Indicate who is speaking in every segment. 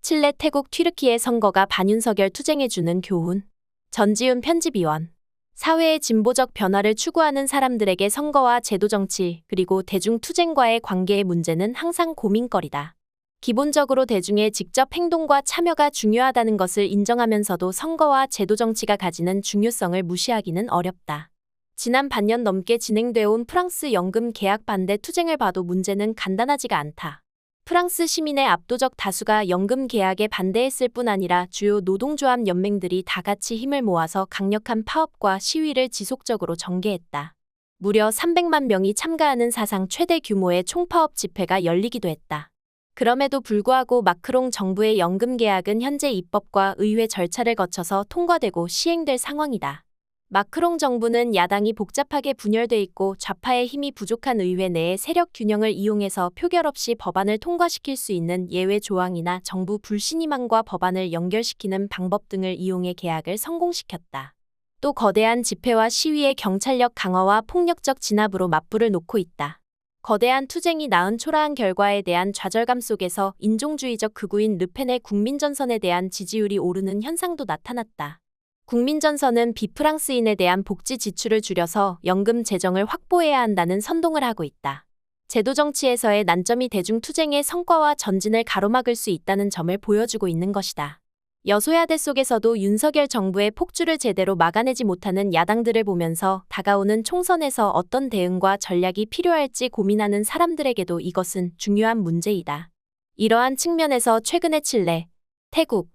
Speaker 1: 칠레, 태국, 튀르키예 선거가 반윤석열 투쟁해주는 교훈. 전지훈 편집위원. 사회의 진보적 변화를 추구하는 사람들에게 선거와 제도정치 그리고 대중투쟁과의 관계의 문제는 항상 고민거리다. 기본적으로 대중의 직접 행동과 참여가 중요하다는 것을 인정하면서도 선거와 제도정치가 가지는 중요성을 무시하기는 어렵다. 지난 반년 넘게 진행되어 온 프랑스 연금 계약 반대 투쟁을 봐도 문제는 간단하지가 않다. 프랑스 시민의 압도적 다수가 연금 계약에 반대했을 뿐 아니라 주요 노동조합 연맹들이 다 같이 힘을 모아서 강력한 파업과 시위를 지속적으로 전개했다. 무려 300만 명이 참가하는 사상 최대 규모의 총파업 집회가 열리기도 했다. 그럼에도 불구하고 마크롱 정부의 연금 계약은 현재 입법과 의회 절차를 거쳐서 통과되고 시행될 상황이다. 마크롱 정부는 야당이 복잡하게 분열돼 있고 좌파의 힘이 부족한 의회 내의 세력 균형을 이용해서 표결 없이 법안을 통과시킬 수 있는 예외 조항이나 정부 불신임안과 법안을 연결시키는 방법 등을 이용해 계약을 성공시켰다. 또 거대한 집회와 시위의 경찰력 강화와 폭력적 진압으로 맞불을 놓고 있다. 거대한 투쟁이 낳은 초라한 결과에 대한 좌절감 속에서 인종주의적 극우인 르펜의 국민전선에 대한 지지율이 오르는 현상도 나타났다. 국민전선은 비프랑스인에 대한 복지 지출을 줄여서 연금 재정을 확보해야 한다는 선동을 하고 있다. 제도정치에서의 난점이 대중투쟁의 성과와 전진을 가로막을 수 있다는 점을 보여주고 있는 것이다. 여소야대 속에서도 윤석열 정부의 폭주를 제대로 막아내지 못하는 야당들을 보면서 다가오는 총선에서 어떤 대응과 전략이 필요할지 고민하는 사람들에게도 이것은 중요한 문제이다. 이러한 측면에서 최근의 칠레, 태국,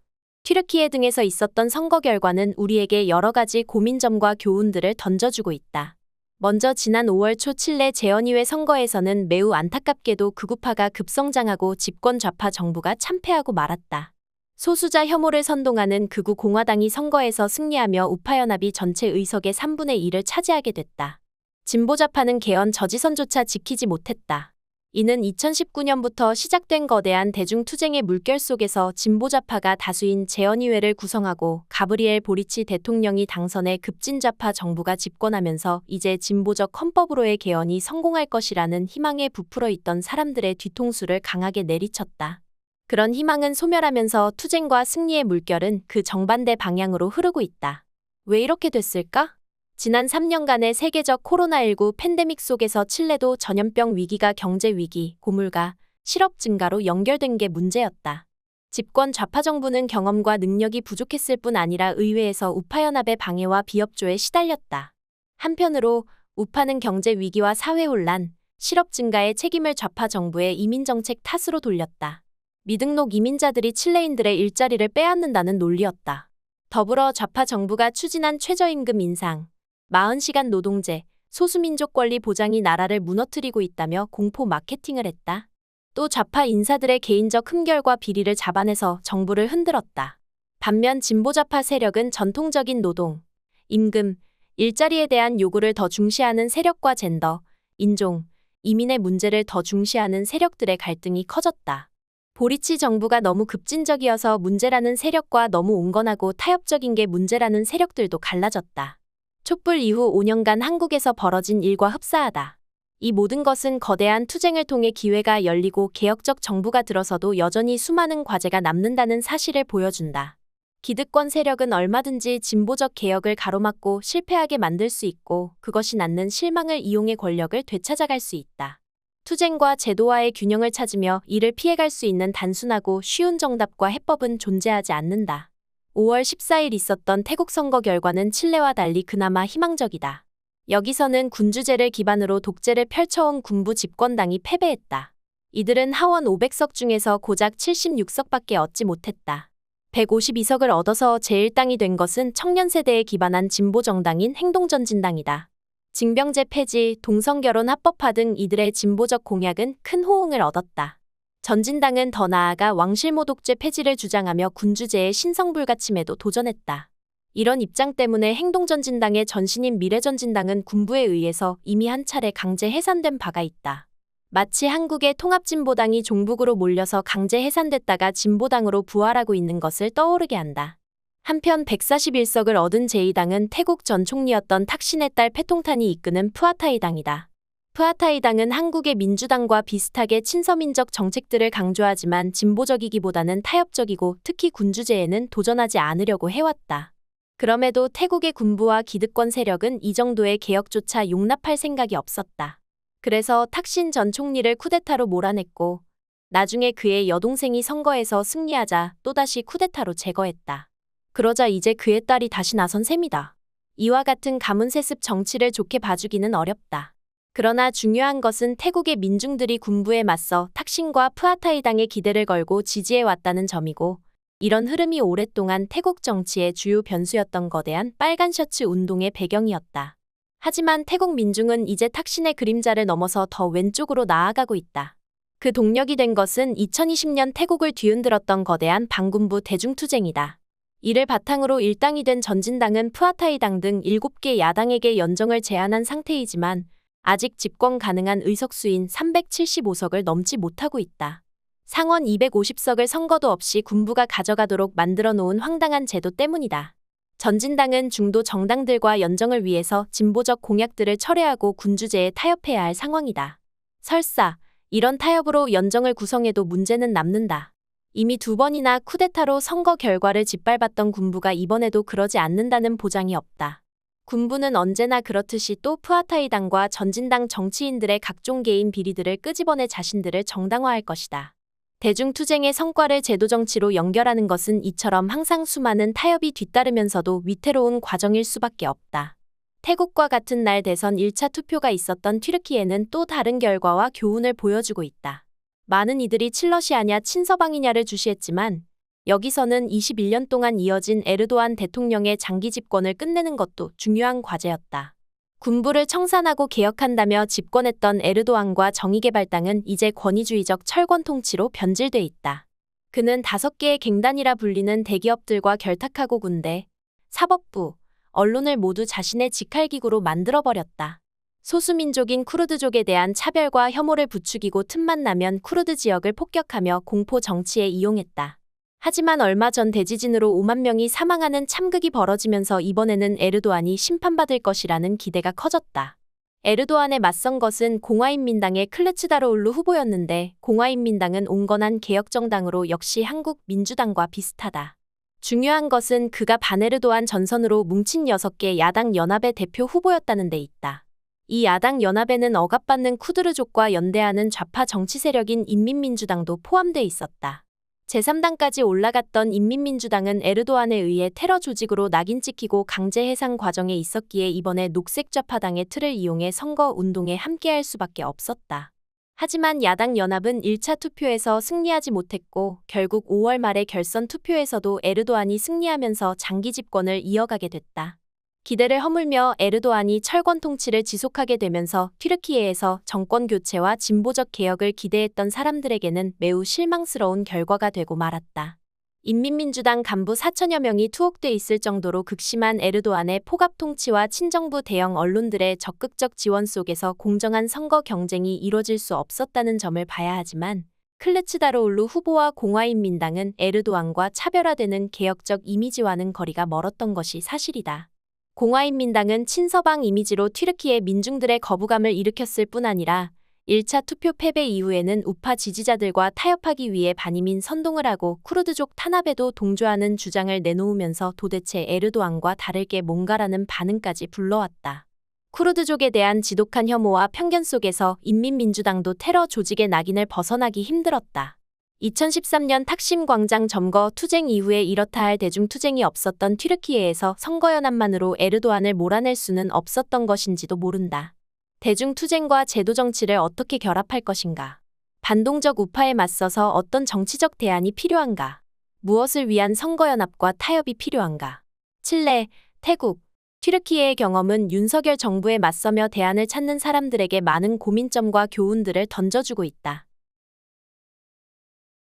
Speaker 1: 튀르키예 등에서 있었던 선거 결과는 우리에게 여러 가지 고민점과 교훈들을 던져주고 있다. 먼저 지난 5월 초 칠레 재헌의회 선거에서는 매우 안타깝게도 극우파가 급성장하고 집권 좌파 정부가 참패하고 말았다. 소수자 혐오를 선동하는 극우 공화당이 선거에서 승리하며 우파연합이 전체 의석의 3분의 1을 차지하게 됐다. 진보좌파는 개헌 저지선조차 지키지 못했다. 이는 2019년부터 시작된 거대한 대중투쟁의 물결 속에서 진보좌파가 다수인 재헌의회를 구성하고 가브리엘 보리치 대통령이 당선해 급진좌파 정부가 집권하면서 이제 진보적 헌법으로의 개헌이 성공할 것이라는 희망에 부풀어 있던 사람들의 뒤통수를 강하게 내리쳤다. 그런 희망은 소멸하면서 투쟁과 승리의 물결은 그 정반대 방향으로 흐르고 있다. 왜 이렇게 됐을까? 지난 3년간의 세계적 코로나19 팬데믹 속에서 칠레도 전염병 위기가 경제 위기, 고물가, 실업 증가로 연결된 게 문제였다. 집권 좌파 정부는 경험과 능력이 부족했을 뿐 아니라 의회에서 우파연합의 방해와 비협조에 시달렸다. 한편으로 우파는 경제 위기와 사회 혼란, 실업 증가의 책임을 좌파 정부의 이민정책 탓으로 돌렸다. 미등록 이민자들이 칠레인들의 일자리를 빼앗는다는 논리였다. 더불어 좌파 정부가 추진한 최저임금 인상, 40시간 노동제, 소수민족 권리 보장이 나라를 무너뜨리고 있다며 공포 마케팅을 했다. 또 좌파 인사들의 개인적 흠결과 비리를 잡아내서 정부를 흔들었다. 반면 진보좌파 세력은 전통적인 노동, 임금, 일자리에 대한 요구를 더 중시하는 세력과 젠더, 인종, 이민의 문제를 더 중시하는 세력들의 갈등이 커졌다. 보리치 정부가 너무 급진적이어서 문제라는 세력과 너무 온건하고 타협적인 게 문제라는 세력들도 갈라졌다. 촛불 이후 5년간 한국에서 벌어진 일과 흡사하다. 이 모든 것은 거대한 투쟁을 통해 기회가 열리고 개혁적 정부가 들어서도 여전히 수많은 과제가 남는다는 사실을 보여준다. 기득권 세력은 얼마든지 진보적 개혁을 가로막고 실패하게 만들 수 있고 그것이 낳는 실망을 이용해 권력을 되찾아갈 수 있다. 투쟁과 제도와의 균형을 찾으며 이를 피해갈 수 있는 단순하고 쉬운 정답과 해법은 존재하지 않는다. 5월 14일 있었던 태국 선거 결과는 칠레와 달리 그나마 희망적이다. 여기서는 군주제를 기반으로 독재를 펼쳐온 군부 집권당이 패배했다. 이들은 하원 500석 중에서 고작 76석밖에 얻지 못했다. 152석을 얻어서 제1당이 된 것은 청년 세대에 기반한 진보정당인 행동전진당이다. 징병제 폐지, 동성결혼 합법화 등 이들의 진보적 공약은 큰 호응을 얻었다. 전진당은 더 나아가 왕실모 독재 폐지를 주장하며 군주제의 신성불가침에도 도전했다. 이런 입장 때문에 행동전진당의 전신인 미래전진당은 군부에 의해서 이미 한 차례 강제 해산된 바가 있다. 마치 한국의 통합진보당이 종북으로 몰려서 강제 해산됐다가 진보당으로 부활하고 있는 것을 떠오르게 한다. 한편 141석을 얻은 제2당은 태국 전 총리였던 탁신의 딸 패통탄이 이끄는 푸아타이당이다. 프아타이당은 한국의 민주당과 비슷하게 친서민적 정책들을 강조하지만 진보적이기보다는 타협적이고 특히 군주제에는 도전하지 않으려고 해왔다. 그럼에도 태국의 군부와 기득권 세력은 이 정도의 개혁조차 용납할 생각이 없었다. 그래서 탁신 전 총리를 쿠데타로 몰아냈고 나중에 그의 여동생이 선거에서 승리하자 또다시 쿠데타로 제거했다. 그러자 이제 그의 딸이 다시 나선 셈이다. 이와 같은 가문세습 정치를 좋게 봐주기는 어렵다. 그러나 중요한 것은 태국의 민중들이 군부에 맞서 탁신과 프아타이당에 기대를 걸고 지지해왔다는 점이고 이런 흐름이 오랫동안 태국 정치의 주요 변수였던 거대한 빨간 셔츠 운동의 배경이었다. 하지만 태국 민중은 이제 탁신의 그림자를 넘어서 더 왼쪽으로 나아가고 있다. 그 동력이 된 것은 2020년 태국을 뒤흔들었던 거대한 반군부 대중투쟁이다. 이를 바탕으로 일당이 된 전진당은 프아타이당 등 7개 야당에게 연정을 제안한 상태이지만 아직 집권 가능한 의석수인 375석을 넘지 못하고 있다. 상원 250석을 선거도 없이 군부가 가져가도록 만들어 놓은 황당한 제도 때문이다. 전진당은 중도 정당들과 연정을 위해서 진보적 공약들을 철회하고 군주제에 타협해야 할 상황이다. 설사 이런 타협으로 연정을 구성해도 문제는 남는다. 이미 2번이나 쿠데타로 선거 결과를 짓밟았던 군부가 이번에도 그러지 않는다는 보장이 없다. 군부는 언제나 그렇듯이 또 프아타이당과 전진당 정치인들의 각종 개인 비리들을 끄집어내 자신들을 정당화할 것이다. 대중투쟁의 성과를 제도정치로 연결하는 것은 이처럼 항상 수많은 타협이 뒤따르면서도 위태로운 과정일 수밖에 없다. 태국과 같은 날 대선 1차 투표가 있었던 튀르키예는 또 다른 결과와 교훈을 보여주고 있다. 많은 이들이 칠러시아냐 친서방이냐를 주시했지만 여기서는 21년 동안 이어진 에르도안 대통령의 장기 집권을 끝내는 것도 중요한 과제였다. 군부를 청산하고 개혁한다며 집권했던 에르도안과 정의개발당은 이제 권위주의적 철권 통치로 변질돼 있다. 그는 5개의 갱단이라 불리는 대기업들과 결탁하고 군대, 사법부, 언론을 모두 자신의 직할기구로 만들어버렸다. 소수민족인 쿠르드족에 대한 차별과 혐오를 부추기고 틈만 나면 쿠르드 지역을 폭격하며 공포 정치에 이용했다. 하지만 얼마 전 대지진으로 5만 명이 사망하는 참극이 벌어지면서 이번에는 에르도안이 심판받을 것이라는 기대가 커졌다. 에르도안에 맞선 것은 공화인민당의 클르츠다로울루 후보였는데 공화인민당은 온건한 개혁정당으로 역시 한국 민주당과 비슷하다. 중요한 것은 그가 반에르도안 전선으로 뭉친 6개 야당 연합의 대표 후보였다는 데 있다. 이 야당 연합에는 억압받는 쿠드르족과 연대하는 좌파 정치 세력인 인민민주당도 포함돼 있었다. 제3당까지 올라갔던 인민민주당은 에르도안에 의해 테러 조직으로 낙인 찍히고 강제 해상 과정에 있었기에 이번에 녹색좌파당의 틀을 이용해 선거 운동에 함께할 수밖에 없었다. 하지만 야당 연합은 1차 투표에서 승리하지 못했고 결국 5월 말의 결선 투표에서도 에르도안이 승리하면서 장기 집권을 이어가게 됐다. 기대를 허물며 에르도안이 철권 통치를 지속하게 되면서 튀르키예에서 정권 교체와 진보적 개혁을 기대했던 사람들에게는 매우 실망스러운 결과가 되고 말았다. 인민민주당 간부 4천여 명이 투옥돼 있을 정도로 극심한 에르도안의 포갑 통치와 친정부 대형 언론들의 적극적 지원 속에서 공정한 선거 경쟁이 이뤄질 수 없었다는 점을 봐야 하지만 클르츠다로울루 후보와 공화인민당은 에르도안과 차별화되는 개혁적 이미지와는 거리가 멀었던 것이 사실이다. 공화인민당은 친서방 이미지로 튀르키예 민중들의 거부감을 일으켰을 뿐 아니라 1차 투표 패배 이후에는 우파 지지자들과 타협하기 위해 반이민 선동을 하고 쿠르드족 탄압에도 동조하는 주장을 내놓으면서 도대체 에르도안과 다를 게 뭔가라는 반응까지 불러왔다. 쿠르드족에 대한 지독한 혐오와 편견 속에서 인민민주당도 테러 조직의 낙인을 벗어나기 힘들었다. 2013년 탁심 광장 점거 투쟁 이후에 이렇다 할 대중투쟁이 없었던 튀르키예에서 선거연합만으로 에르도안을 몰아낼 수는 없었던 것인지도 모른다. 대중투쟁과 제도정치를 어떻게 결합할 것인가? 반동적 우파에 맞서서 어떤 정치적 대안이 필요한가? 무엇을 위한 선거연합과 타협이 필요한가? 칠레, 태국, 튀르키예의 경험은 윤석열 정부에 맞서며 대안을 찾는 사람들에게 많은 고민점과 교훈들을 던져주고 있다.